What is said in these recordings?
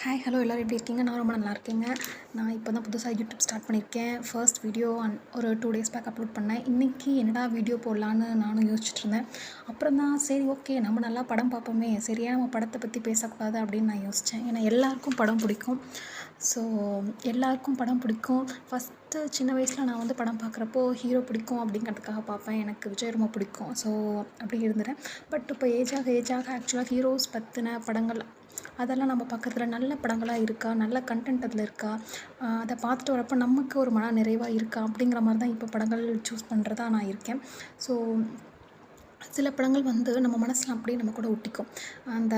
Hi hello எல்லோரும் எப்படி இருக்கீங்க? நான் ரொம்ப நல்லா இருக்கேங்க. நான் இப்போ தான் புதுசாக யூடியூப் ஸ்டார்ட் பண்ணியிருக்கேன். ஃபர்ஸ்ட் வீடியோ ஒரு 2 டேஸ் பேக் அப்லோட் பண்ணேன். இன்றைக்கி என்னடா வீடியோ போடலான்னு நானும் யோசிச்சுட்டு இருந்தேன். அப்புறம் தான் சரி ஓகே நம்ம நல்லா படம் பார்ப்போமே, சரியா நம்ம படத்தை பற்றி பேசக்கூடாது அப்படின்னு நான் யோசித்தேன். ஏன்னா எல்லாருக்கும் படம் பிடிக்கும். ஸோ எல்லாருக்கும் படம் பிடிக்கும். ஃபஸ்ட்டு சின்ன வயசில் நான் வந்து படம் பார்க்குறப்போ ஹீரோ பிடிக்கும் அப்படிங்கிறதுக்காக பார்ப்பேன். எனக்கு விஜய் ரொம்ப பிடிக்கும். ஸோ அப்படி இருந்துட்டேன். பட் இப்போ ஏஜாக ஆக்சுவலாக ஹீரோஸ் பற்றின படங்கள் அதெல்லாம் நம்ம பார்க்குறதுல நல்ல படங்களாக இருக்கா, நல்ல கன்டென்ட் அதில் இருக்கா, அதை பார்த்துட்டு வரப்போ நமக்கு ஒரு மன நிறைவாக இருக்கா அப்படிங்கிற மாதிரி தான் இப்போ படங்கள் சூஸ் பண்ணுறதா நான் இருக்கேன். ஸோ சில படங்கள் வந்து நம்ம மனசில் அப்படியே நம்ம கூட ஒட்டிக்கும். அந்த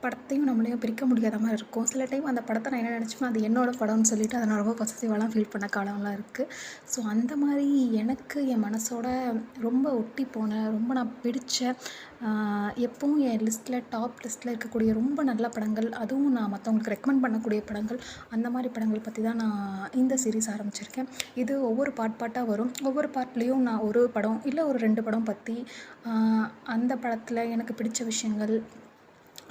படத்தையும் நம்மளையும் பிரிக்க முடியாத மாதிரி இருக்கும். சில டைம் அந்த படத்தை நான் என்ன நினச்சோன்னா அது என்னோடய படம்னு சொல்லிவிட்டு அதை நான் ரொம்ப பாசிட்டிவாலாம் ஃபீல் பண்ண காலம்லாம் இருக்குது. ஸோ அந்த மாதிரி எனக்கு என் மனசோட ரொம்ப ஒட்டி போன, ரொம்ப நான் பிடிச்ச, எப்பவும் என் லிஸ்ட்டில் டாப் லிஸ்ட்டில் இருக்கக்கூடிய ரொம்ப நல்ல படங்கள், அதுவும் நான் மற்றவங்களுக்கு ரெக்கமெண்ட் பண்ணக்கூடிய படங்கள், அந்த மாதிரி படங்கள் பற்றி தான் நான் இந்த சீரீஸ் ஆரம்பிச்சிருக்கேன். இது ஒவ்வொரு பார்ட்டாக வரும். ஒவ்வொரு பார்ட்லேயும் நான் ஒரு படம் இல்லை ஒரு 2 படம் பற்றி, அந்த படத்தில் எனக்கு பிடிச்ச விஷயங்கள்,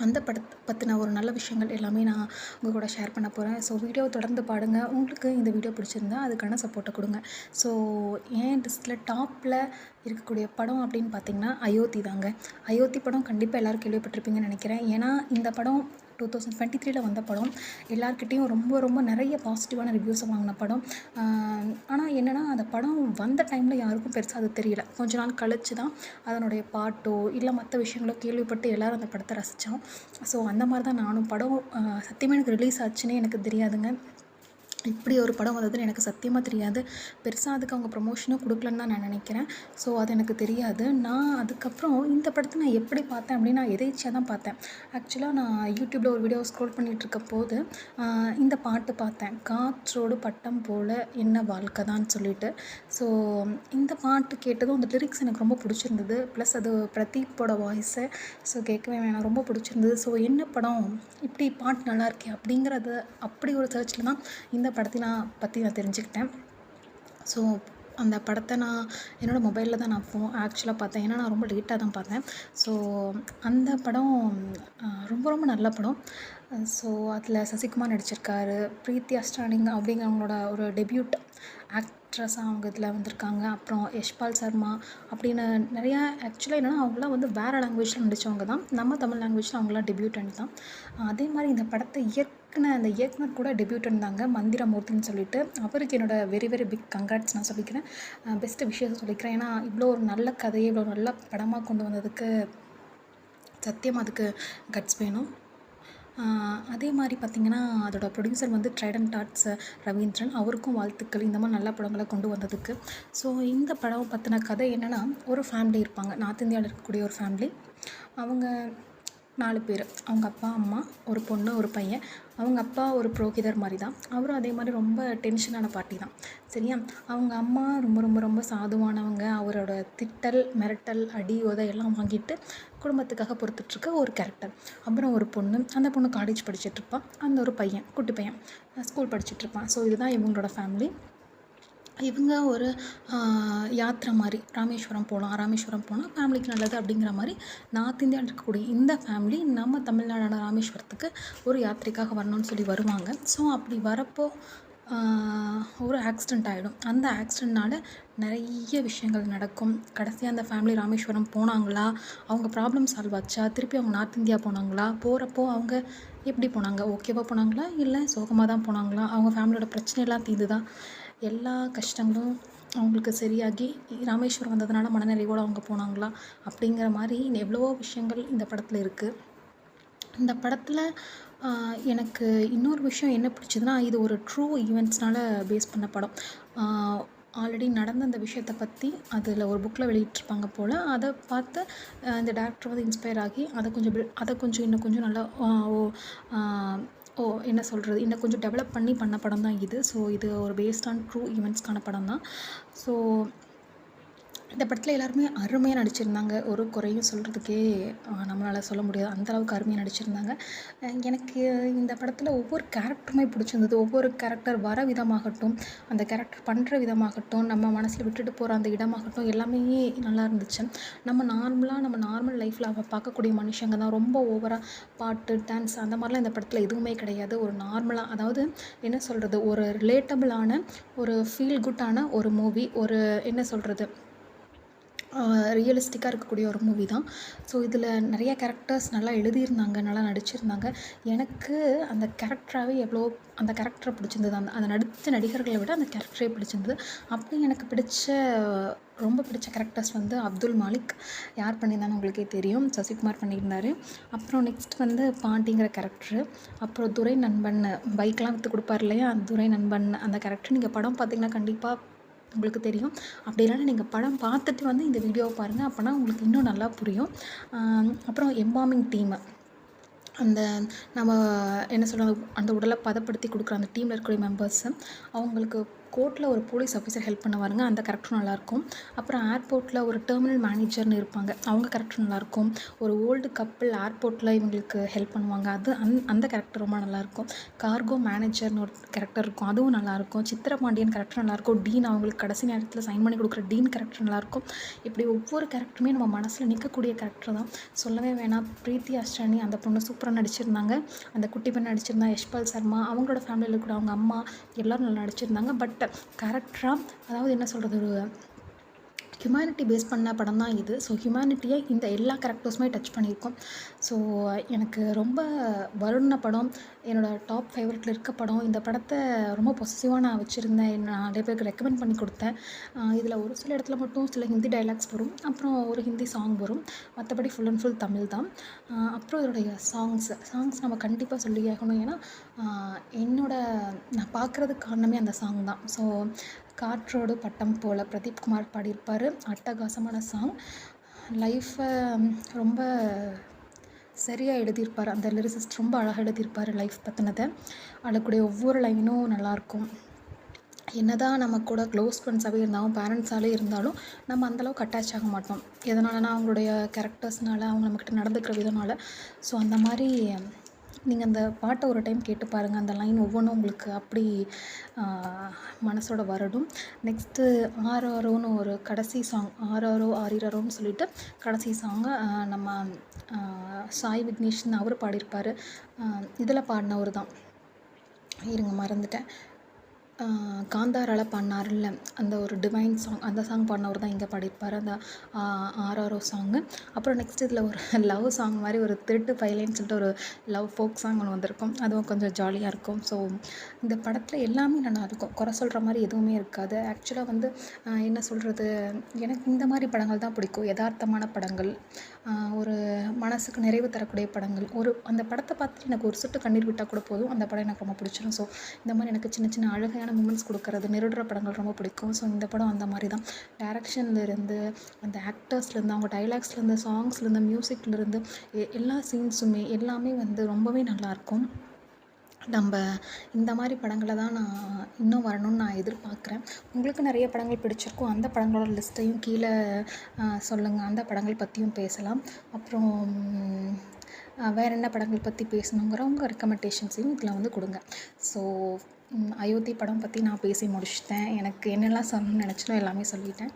அந்த படத்தை பற்றின ஒரு நல்ல விஷயங்கள் எல்லாமே நான் உங்கள் கூட ஷேர் பண்ண போகிறேன். ஸோ வீடியோ தொடர்ந்து பாருங்கள். உங்களுக்கு இந்த வீடியோ பிடிச்சிருந்தா அதுக்கான சப்போர்ட்டை கொடுங்க. ஸோ என் லிஸ்ட்டில் டாப்பில் இருக்கக்கூடிய படம் அப்படின்னு பார்த்திங்கன்னா அயோத்தி தாங்க. அயோத்தி படம் கண்டிப்பாக எல்லோரும் கேள்விப்பட்டிருப்பீங்கன்னு நினைக்கிறேன். ஏன்னா இந்த படம் 2023 வந்த படம். எல்லாருக்கிட்டேயும் ரொம்ப ரொம்ப நிறைய பாசிட்டிவான ரிவ்யூஸை வாங்கின படம். ஆனால் என்னென்னா அந்த படம் வந்த டைமில் யாருக்கும் பெருசாக அது தெரியல. கொஞ்ச நாள் கழித்து தான் அதனுடைய பாட்டோ இல்லை மற்ற விஷயங்களோ கேள்விப்பட்டு எல்லோரும் அந்த படத்தை ரசித்தோம். ஸோ அந்த மாதிரி தான் நானும் படம் சத்தியமாக எனக்கு ரிலீஸ் ஆச்சுன்னே எனக்கு தெரியாதுங்க. இப்படி ஒரு படம் வந்ததுன்னு எனக்கு சத்தியமாக தெரியாது. பெருசாக அதுக்கு அவங்க ப்ரமோஷனும் கொடுக்கலன்னு தான் நான் நினைக்கிறேன். ஸோ அது எனக்கு தெரியாது. நான் அதுக்கப்புறம் இந்த படத்தை நான் எப்படி பார்த்தேன் அப்படின்னா எதேர்ச்சியாக தான் பார்த்தேன். ஆக்சுவலாக நான் யூடியூப்பில் ஒரு வீடியோ ஸ்க்ரோல் பண்ணிகிட்ருக்க போது இந்த பாட்டு பார்த்தேன், காற்றோடு பட்டம் போல் என்ன வாழ்க்கை தான் சொல்லிட்டு. ஸோ இந்த பாட்டு கேட்டதும் அந்த லிரிக்ஸ் எனக்கு ரொம்ப பிடிச்சிருந்தது. ப்ளஸ் அது பிரதீப்போட வாய்ஸு. ஸோ கேட்கவே வேணாம், ரொம்ப பிடிச்சிருந்தது. ஸோ என்ன படம் இப்படி பாட்டு நல்லா இருக்கே அப்படிங்கிறது அப்படி ஒரு சர்ச்சில் தான் இந்த படத்தை பற்றி நான் தெரிஞ்சுக்கிட்டேன். ஸோ அந்த படத்தை நான் என்னோடய மொபைலில் தான் நான் ஆக்சுவலாக பார்த்தேன். ஏன்னா நான் ரொம்ப லேட்டாக தான் பார்த்தேன். ஸோ அந்த படம் ரொம்ப ரொம்ப நல்ல படம். ஸோ அதில் சசிகுமார் நடிச்சிருக்காரு, ப்ரீத்தி அஸ்டானிங் அப்படிங்கிறவங்களோட ஒரு டெபியூட் ஆக்ட்ரஸாக அவங்க இதில் வந்திருக்காங்க. அப்புறம் யஷ்பால் சர்மா அப்படின்னு நிறையா. ஆக்சுவலாக என்னென்னா அவங்களாம் வந்து வேறு லாங்குவேஜில் நடித்தவங்க தான். நம்ம தமிழ் லாங்குவேஜில் அவங்களாம் டெபியூட்டன்ட் தான். அதே மாதிரி இந்த படத்தை அந்த இயக்குனர் கூட டெபியூட்டன் தாங்க, மந்திரமூர்த்தின்னு சொல்லிட்டு. அவருக்கு என்னோடய வெரி வெரி பிக் கங்க்ராட்ஸ் நான் சொல்லிக்கிறேன். பெஸ்ட்டு விஷயத்தை சொல்லிக்கிறேன். ஏன்னா இவ்வளோ ஒரு நல்ல கதையை இவ்வளோ நல்ல படமாக கொண்டு வந்ததுக்கு சத்தியமாக அதுக்கு கட்ஸ் வேணும். அதே மாதிரி பார்த்திங்கன்னா அதோட ப்ரொடியூசர் வந்து ட்ரைடன்ட் ஆர்ட்ஸ் ரவீந்திரன், அவருக்கும் வாழ்த்துக்கள் இந்த மாதிரி நல்ல படங்களை கொண்டு வந்ததுக்கு. ஸோ இந்த படம் பற்றின கதை என்னென்னா, ஒரு ஃபேமிலி இருப்பாங்க, நார்த் இந்தியாவில் இருக்கக்கூடிய ஒரு ஃபேமிலி. அவங்க 4 பேர். அவங்க அப்பா, அம்மா, ஒரு பொண்ணு, ஒரு பையன். அவங்க அப்பா ஒரு புரோகிதர் மாதிரி தான். அவரும் அதே மாதிரி ரொம்ப டென்ஷனான பார்ட்டி தான். சரியா? அவங்க அம்மா ரொம்ப ரொம்ப ரொம்ப சாதுவானவங்க. அவரோட திட்டல், மிரட்டல், அடி, உதை எல்லாம் வாங்கிட்டு குடும்பத்துக்காக பொறுத்துட்ருக்க ஒரு கேரக்டர். அப்புறம் ஒரு பொண்ணு, அந்த பொண்ணு காலேஜ் படிச்சுட்ருப்பான். அந்த ஒரு பையன், குட்டி பையன், ஸ்கூல் படிச்சுட்ருப்பான். ஸோ இதுதான் இவங்களோட ஃபேமிலி. இவங்க ஒரு யாத்திரை மாதிரி ராமேஸ்வரம் போனால் ஃபேமிலிக்கு நல்லது அப்படிங்கிற மாதிரி நார்த் இந்தியாவில் இருக்கக்கூடிய இந்த ஃபேமிலி நம்ம தமிழ்நாடான ராமேஸ்வரத்துக்கு ஒரு யாத்திரைக்காக வரணும்னு சொல்லி வருவாங்க. ஸோ அப்படி வரப்போ ஒரு ஆக்சிடெண்ட் ஆகிடும். அந்த ஆக்சிடெண்ட்னால் நிறைய விஷயங்கள் நடக்கும். கடைசியாக அந்த ஃபேமிலி ராமேஸ்வரம் போனாங்களா, அவங்க ப்ராப்ளம் சால்வ் ஆச்சா, திருப்பி அவங்க நார்த் இந்தியா போனாங்களா, போகிறப்போ அவங்க எப்படி போனாங்க, ஓகேவாக போனாங்களா இல்லை சோகமாக தான் போனாங்களா, அவங்க ஃபேமிலியோட பிரச்சனையெல்லாம் தீர்ந்துதா, எல்லா கஷ்டங்களும் அவங்களுக்கு சரியாகி ராமேஸ்வரம் வந்ததுனால மனநிறைவோடு அவங்க போனாங்களா அப்படிங்கிற மாதிரி எவ்வளவோ விஷயங்கள் இந்த படத்தில் இருக்குது. இந்த படத்தில் எனக்கு இன்னொரு விஷயம் என்ன பிடிச்சதுன்னா, இது ஒரு ட்ரூ ஈவெண்ட்ஸ்னால் பேஸ் பண்ண படம். ஆல்ரெடி நடந்த அந்த விஷயத்தை பற்றி அதில் ஒரு புக்கில் வெளியிட்டிருப்பாங்க போல். அதை பார்த்து இந்த டேரக்டர் வந்து இன்ஸ்பயர் ஆகி அதை கொஞ்சம் இன்னும் கொஞ்சம் நல்லா என்ன சொல்கிறது, இன்னும் கொஞ்சம் டெவலப் பண்ண படம் தான் இது. ஸோ இது ஒரு பேஸ்ட் ஆன் ட்ரூ ஈவெண்ட்ஸ்க்கான படம் தான். ஸோ இந்த படத்தில் எல்லாருமே அருமையாக நடிச்சிருந்தாங்க. ஒரு குறையும் சொல்கிறதுக்கே நம்மளால சொல்ல முடியாது. அந்த அளவுக்கு அருமையாக நடிச்சிருந்தாங்க. எனக்கு இந்த படத்தில் ஒவ்வொரு கேரக்டருமே பிடிச்சிருந்தது. ஒவ்வொரு கேரக்டர் வர விதமாகட்டும், அந்த கேரக்டர் பண்ணுற விதமாகட்டும், நம்ம மனசில் விட்டுட்டு போகிற அந்த இடமாகட்டும் எல்லாமே நல்லா இருந்துச்சு. நம்ம நார்மல் லைஃப்பில் பார்க்கக்கூடிய மனுஷங்க தான். ரொம்ப ஓவராக பாட்டு, டான்ஸ் அந்த மாதிரிலாம் இந்த படத்தில் எதுவுமே கிடையாது. ஒரு நார்மலாக, அதாவது என்ன சொல்கிறது, ஒரு ரிலேட்டபிளான, ஒரு ஃபீல் குட்டான ஒரு மூவி. ஒரு என்ன சொல்கிறது, ரியலிஸ்டிக்காக இருக்கக்கூடிய ஒரு மூவி தான். ஸோ இதில் நிறைய கேரக்டர்ஸ் நல்லா எழுதியிருந்தாங்க, நல்லா நடிச்சிருந்தாங்க. எனக்கு அந்த கேரக்டராகவே அந்த கேரக்டரை பிடிச்சிருந்தது. அந்த நடித்த நடிகர்களை விட அந்த கேரக்டரே பிடிச்சிருந்தது. அப்படி எனக்கு ரொம்ப பிடிச்ச கேரக்டர்ஸ் வந்து அப்துல் மாலிக். யார் பண்ணியிருந்தான்னு உங்களுக்கே தெரியும், சசிகுமார் பண்ணியிருந்தார். அப்புறம் நெக்ஸ்ட் வந்து பாண்டிங்கிற கேரக்டரு. அப்புறம் துரை நண்பன், பைக்லாம் விற்று கொடுப்பார் இல்லையா, துரை நண்பன் அந்த கேரக்டர். நீங்கள் படம் பார்த்தீங்கன்னா கண்டிப்பாக உங்களுக்கு தெரியும். அப்படி இல்லைன்னா நீங்கள் படம் பார்த்துட்டு வந்து இந்த வீடியோவை பாருங்கள், அப்போனா உங்களுக்கு இன்னும் நல்லா புரியும். அப்புறம் எம்பாமிங் டீமு, அந்த நம்ம என்ன சொல்கிறது, அந்த உடலை பதப்படுத்தி கொடுக்குற அந்த டீமில் இருக்கக்கூடிய மெம்பர்ஸு, அவங்களுக்கு கோர்ட்டில் ஒரு போலீஸ் ஆஃபீஸர் ஹெல்ப் பண்ணுவாருங்க, அந்த கேரக்டரும் நல்லாயிருக்கும். அப்புறம் ஏர்போர்ட்டில் ஒரு டெர்மினல் மேனேஜர்னு இருப்பாங்க, அவங்க கேரக்டர் நல்லாயிருக்கும். ஒரு ஓல்டு கப்பிள் ஏர்போர்ட்டில் இவங்களுக்கு ஹெல்ப் பண்ணுவாங்க, அந்த கேரக்டர் ரொம்ப நல்லாயிருக்கும். கார்கோ மேனேஜர்னு ஒரு கேரக்டர் இருக்கும், அதுவும் நல்லாயிருக்கும். சித்திரபாண்டியன் கேரக்டர் நல்லாயிருக்கும். டீன், அவங்களுக்கு கடைசி நேரத்தில் சைன் பண்ணி கொடுக்குற டீன் கேரக்டர் நல்லாயிருக்கும். இப்படி ஒவ்வொரு கேரக்டருமே நம்ம மனசில் நிற்கக்கூடிய கேரக்டர் தான். சொல்லவே வேணாம், பிரீத்தி அஷ்டானி அந்த பொண்ணு சூப்பராக நடிச்சிருந்தாங்க. அந்த குட்டி பெண் நடிச்சிருந்தாங்க, யஷ்பால் சர்மா, அவங்களோட ஃபேமிலியில் கூட அவங்க அம்மா எல்லோரும் நல்லா நடிச்சிருந்தாங்க. பட் கேரக்டராக, அதாவது என்ன சொல்கிறது, ஒரு ஹியூமனிட்டி பேஸ் பண்ண படம் தான் இது. ஸோ ஹியூமனிட்டியை இந்த எல்லா கேரக்டர்ஸுமே டச் பண்ணியிருக்கோம். ஸோ எனக்கு ரொம்ப வருண படம் என்னோடய டாப் ஃபேவரட்டில் இருக்க படம். இந்த படத்தை ரொம்ப பொசிட்டிவாக நான் வச்சுருந்தேன், நான் நிறைய பேருக்கு ரெக்கமெண்ட் பண்ணி கொடுத்தேன். இதில் ஒரு சில இடத்துல மட்டும் சில ஹிந்தி டைலாக்ஸ் வரும், அப்புறம் ஒரு ஹிந்தி சாங் வரும், மற்றபடி ஃபுல் அண்ட் ஃபுல் தமிழ் தான். அப்புறம் இதோடைய சாங்ஸ் நம்ம கண்டிப்பாக சொல்லி ஆகணும். ஏன்னா நான் பார்க்குறதுக்கு காரணமே அந்த சாங் தான். ஸோ காற்றோடு பட்டம் போல பிரதீப் குமார் பாடியிருப்பார். அட்டகாசமான சாங். லைஃப்பை ரொம்ப சரியாக எழுதியிருப்பார். அந்த லிரிசிஸ்ட் ரொம்ப அழகாக எழுதியிருப்பார் லைஃப் பற்றினதை. அழக்கூடிய ஒவ்வொரு லைனும் நல்லாயிருக்கும். என்னதான் நம்ம கூட க்ளோஸ் ஃப்ரெண்ட்ஸாகவே இருந்தாலும், பேரண்ட்ஸாலே இருந்தாலும் நம்ம அந்தளவுக்கு அட்டாச் ஆக மாட்டோம். எதனாலனா அவங்களுடைய கேரக்டர்ஸ்னால, அவங்க நம்மக்கிட்ட நடந்துக்கிற விதனால. ஸோ அந்த மாதிரி நீங்கள் அந்த பாட்டை ஒரு டைம் கேட்டு பாருங்கள். அந்த லைன் ஒவ்வொன்றும் உங்களுக்கு அப்படி மனசோட வரடும். நெக்ஸ்ட்டு ஆராரோன்னு ஒரு கடைசி சாங், ஆராரோ ஆரிரரோன்னு சொல்லிட்டு கடைசி சாங்கை நம்ம சாய் விக்னேஷ்னு அவர் பாடியிருப்பார். இதில் பாடினவர் தான், இருங்க மறந்துட்டேன், காந்தாரால பாடினார்ல அந்த ஒரு டிவைன் சாங், அந்த சாங் பாடினவர் தான் இங்கே பாடியிருப்பார், அந்த ஆராரோ சாங்கு. அப்புறம் நெக்ஸ்ட் இதில் ஒரு லவ் சாங் மாதிரி ஒரு திருட்டு பையலேன்னு சொல்லிட்டு ஒரு லவ் ஃபோக் சாங் ஒன்று வந்திருக்கும், அதுவும் கொஞ்சம் ஜாலியாக இருக்கும். ஸோ இந்த படத்தில் எல்லாமே நல்லாயிருக்கும், குறை சொல்கிற மாதிரி எதுவுமே இருக்காது. ஆக்சுவலாக வந்து என்ன சொல்கிறது, எனக்கு இந்த மாதிரி படங்கள் தான் பிடிக்கும். யதார்த்தமான படங்கள், ஒரு மனசுக்கு நிறைவு தரக்கூடிய படங்கள். அந்த படத்தை பார்த்துட்டு எனக்கு ஒரு சொட்டு கண்ணீர் விட்டால் கூட போதும், அந்த படம் எனக்கு ரொம்ப பிடிச்சிடும். ஸோ இந்த மாதிரி எனக்கு சின்ன சின்ன அழகான மூமெண்ட்ஸ் கொடுக்கறது, நெருடுற படங்கள் ரொம்ப பிடிக்கும். ஸோ இந்த படம் அந்த மாதிரி தான். டைரக்ஷன்லேருந்து, அந்த ஆக்டர்ஸ்லேருந்து, அவங்க டைலாக்ஸ்லேருந்து, சாங்ஸ்லேருந்து, மியூசிக்லேருந்து எல்லா சீன்ஸுமே எல்லாமே வந்து ரொம்பவே நல்லாயிருக்கும். நம்ம இந்த மாதிரி படங்களை தான் நான் இன்னும் வரணும்னு நான் எதிர்பார்க்குறேன். உங்களுக்கு நிறைய படங்கள் பிடிச்சிருக்கும், அந்த படங்களோட லிஸ்ட்டையும் கீழே சொல்லுங்கள், அந்த படங்கள் பற்றியும் பேசலாம். அப்புறம் வேறு என்ன படங்கள் பற்றி பேசணுங்கிறவங்க ரெக்கமெண்டேஷன்ஸையும் இதில் வந்து கொடுங்க. ஸோ அயோத்தி படம் பற்றி நான் பேசி முடிச்சிட்டேன். எனக்கு என்னெல்லாம் சொல்லணும்னு நினச்சினோ எல்லாமே சொல்லிட்டேன்.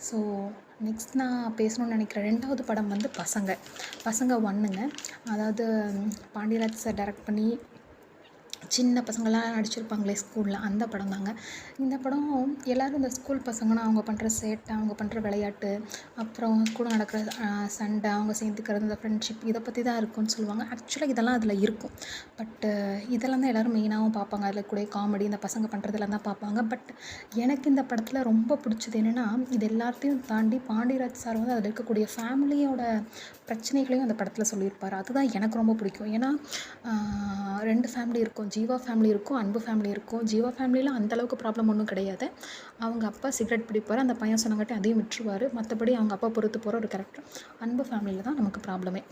ஸோ நெக்ஸ்ட் நான் பேசணும்னு நினைக்கிற 2வது படம் வந்து பசங்க 1ங்க. அதாவது பாண்டியராஜ் சார் டைரக்ட் பண்ணி சின்ன பசங்களாம் நடிச்சிருப்பாங்களே ஸ்கூலில், அந்த படம் தாங்க. இந்த படம் எல்லோரும் இந்த ஸ்கூல் பசங்கன்னா அவங்க பண்ணுற சேட்டை, அவங்க பண்ணுற விளையாட்டு, அப்புறம் கூட நடக்கிற சண்டை, அவங்க சேர்ந்துக்கிறது, இந்த ஃப்ரெண்ட்ஷிப், இதை பற்றி தான் இருக்கும்னு சொல்லுவாங்க. ஆக்சுவலாக இதெல்லாம் அதில் இருக்கும். பட்டு இதெல்லாம் தான் எல்லோரும் மெயினாகவும் பார்ப்பாங்க. அதில் கூட காமெடி, இந்த பசங்க பண்ணுறதெல்லாம் தான் பார்ப்பாங்க. பட் எனக்கு இந்த படத்தில் ரொம்ப பிடிச்சது என்னென்னா, இது எல்லாத்தையும் தாண்டி பாண்டியராஜ் சார் வந்து அதில் இருக்கக்கூடிய ஃபேமிலியோட பிரச்சனைகளையும் அந்த படத்தில் சொல்லியிருப்பார். அதுதான் எனக்கு ரொம்ப பிடிக்கும். ஏன்னா 2 ஃபேமிலி இருக்கும், ஜீவா ஃபேமிலி இருக்கும், அன்பு ஃபேமிலி இருக்கும். ஜீவா ஃபேமிலியில் அந்தளவுக்கு ப்ராப்ளம் ஒன்றும் கிடையாது. அவங்க அப்பா சிகரெட் பிடிப்பார், அந்த பையன் சொன்னங்காட்டி அதையும் விட்டுருவார். மற்றபடி அவங்க அப்பா பொறுத்து போகிற ஒரு கேரக்டர். அன்பு ஃபேமிலியில் தான் நமக்கு ப்ராப்ளமே.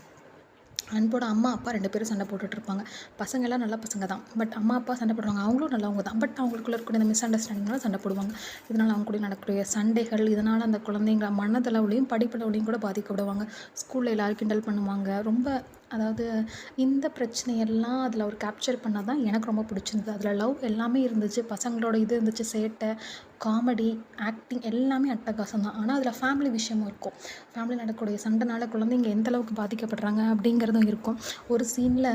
அன்போட அம்மா அப்பா 2 பேரும் சண்டை போட்டுட்ருப்பாங்க. பசங்கலாம் நல்ல பசங்க தான். பட் அம்மா அப்பா சண்டை போடுவாங்க. அவங்களும் நல்லவங்க தான். பட் அவங்களுக்குள்ள இருக்கக்கூடிய இந்த மிஸ் அண்டர்ஸ்டாண்டிங்னால சண்டை போடுவாங்க. இதனால் அவங்க கூட நடக்கக்கூடிய சண்டைகள், இதனால் அந்த குழந்தைங்க மனதளவுலயும் படிப்பளவுலயும் கூட பாதிக்கப்படுவாங்க. ஸ்கூல்ல எல்லாரும் கிண்டல் பண்ணுவாங்க. ரொம்ப அதாவது இந்த பிரச்சனையெல்லாம் அதில் அவர் கேப்சர் பண்ணது தான் எனக்கு ரொம்ப பிடிச்சிருந்தது. அதில் லவ் எல்லாமே இருந்துச்சு. பசங்களோட இது இருந்துச்சு, சேட்டை, காமெடி, ஆக்டிங் எல்லாமே அட்டகாசம் தான். ஆனால் அதில் ஃபேமிலி விஷயமும் இருக்கும். ஃபேமிலியில் நடக்கக்கூடிய சண்டைனால குழந்தைங்க எந்த அளவுக்கு பாதிக்கப்படுறாங்க அப்படிங்கிறதும் இருக்கும். ஒரு சீனில்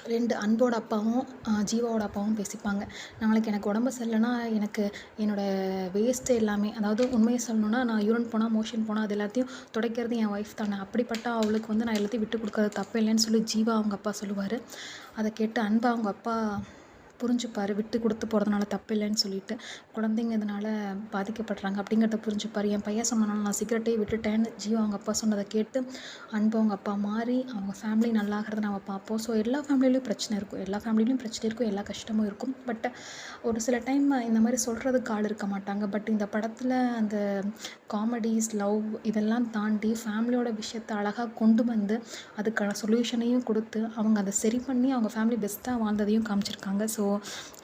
2 அன்போட அப்பாவும் ஜீவாவோட அப்பாவும் பேசிப்பாங்க. நாளைக்கு எனக்கு உடம்பு சரியில்லைன்னா எனக்கு என்னோடய வேஸ்ட்டு எல்லாமே, அதாவது உண்மையை சொல்லணுன்னா நான் யூரின் போனால், மோஷன் போனால் அது எல்லாத்தையும் துடைக்கிறது என் ஒய்ஃப் தானே. அப்படிப்பட்ட அவளுக்கு வந்து நான் எல்லாத்தையும் விட்டு கொடுக்கறது தப்பு இல்லைன்னு சொல்லி ஜீவா அவங்க அப்பா சொல்லுவார். அதை கேட்டு அன்பா அவங்க அப்பா புரிஞ்சுப்பார். விட்டு கொடுத்து போகிறதுனால தப்பு இல்லைன்னு சொல்லிட்டு, குழந்தைங்க இதனால் பாதிக்கப்படுறாங்க அப்படிங்கிறத புரிஞ்சுப்பார். என் பையன் சொன்னனால நான் சிகரெட்டையே விட்டுட்டேன்னு ஜீவா அவங்க அப்பா சொன்னதை கேட்டு அன்பு அவங்க அப்பா மாறி அவங்க ஃபேமிலி நல்லாகிறத நம்ம பார்ப்போம். ஸோ எல்லா ஃபேமிலிலையும் பிரச்சனை இருக்கும். எல்லா ஃபேமிலிலையும் பிரச்சனை இருக்கும். எல்லா கஷ்டமும் இருக்கும். பட் ஒரு சில டைம் இந்த மாதிரி சொல்கிறதுக்கு ஆள் இருக்க மாட்டாங்க. பட் இந்த படத்தில் அந்த காமெடிஸ், லவ் இதெல்லாம் தாண்டி ஃபேமிலியோட விஷயத்தை அழகாக கொண்டு வந்து அதுக்கான சொல்யூஷனையும் கொடுத்து அவங்க அதை சரி பண்ணி அவங்க ஃபேமிலி பெஸ்ட்டாக வாழ்ந்ததையும் காமிச்சிருக்காங்க. ஸோ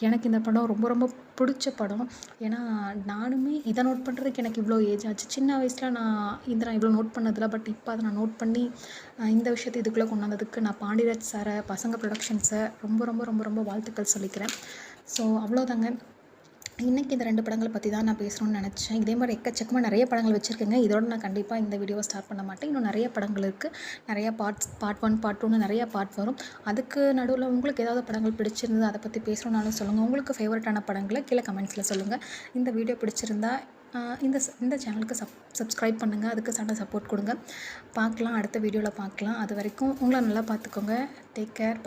எனக்கு இந்த படம் ரொம்ப ரொம்ப பிடிச்ச படம். ஏன்னா நானுமே இதை நோட் பண்ணுறதுக்கு எனக்கு இவ்வளோ ஏஜ் ஆச்சு. சின்ன வயசில் நான் இவ்வளோ நோட் பண்ணதில்ல. பட் இப்போ அதை நான் நோட் பண்ணி இந்த விஷயத்தை இதுக்குள்ளே கொண்டு வந்ததுக்கு நான் பாண்டியராஜ் சாரை, பசங்க ப்ரொடக்ஷன்ஸை ரொம்ப ரொம்ப ரொம்ப ரொம்ப வாழ்த்துக்கள் சொல்லிக்கிறேன். ஸோ அவ்வளோதாங்க. இன்றைக்கி இந்த 2 படங்களை பற்றி தான் நான் பேசணும்னு நினச்சேன். இதே மாதிரி எக்கச்சக்கமாக நிறைய படங்கள் வச்சுருக்கேங்க. இதோட நான் கண்டிப்பாக இந்த வீடியோவை ஸ்டார்ட் பண்ண மாட்டேன். இன்னும் நிறைய படங்கள் இருக்குது. நிறையா பார்ட் 1, பார்ட் 2ன்னு நிறையா பார்ட் வரும். அதுக்கு நடுவில் உங்களுக்கு ஏதாவது படங்கள் பிடிச்சிருந்தது, அதை பற்றி பேசணுன்னாலும் சொல்லுங்கள். உங்களுக்கு ஃபேவரட்டான படங்களை கீழே கமெண்ட்ஸில் சொல்லுங்கள். இந்த வீடியோ பிடிச்சிருந்தா இந்த சேனலுக்கு சப்ஸ்கிரைப் பண்ணுங்கள். அதுக்கு சப்போர்ட் கொடுங்க. பார்க்கலாம், அடுத்த வீடியோவில் பார்க்கலாம். அது வரைக்கும் உங்களை நல்லா பார்த்துக்கோங்க. Take care.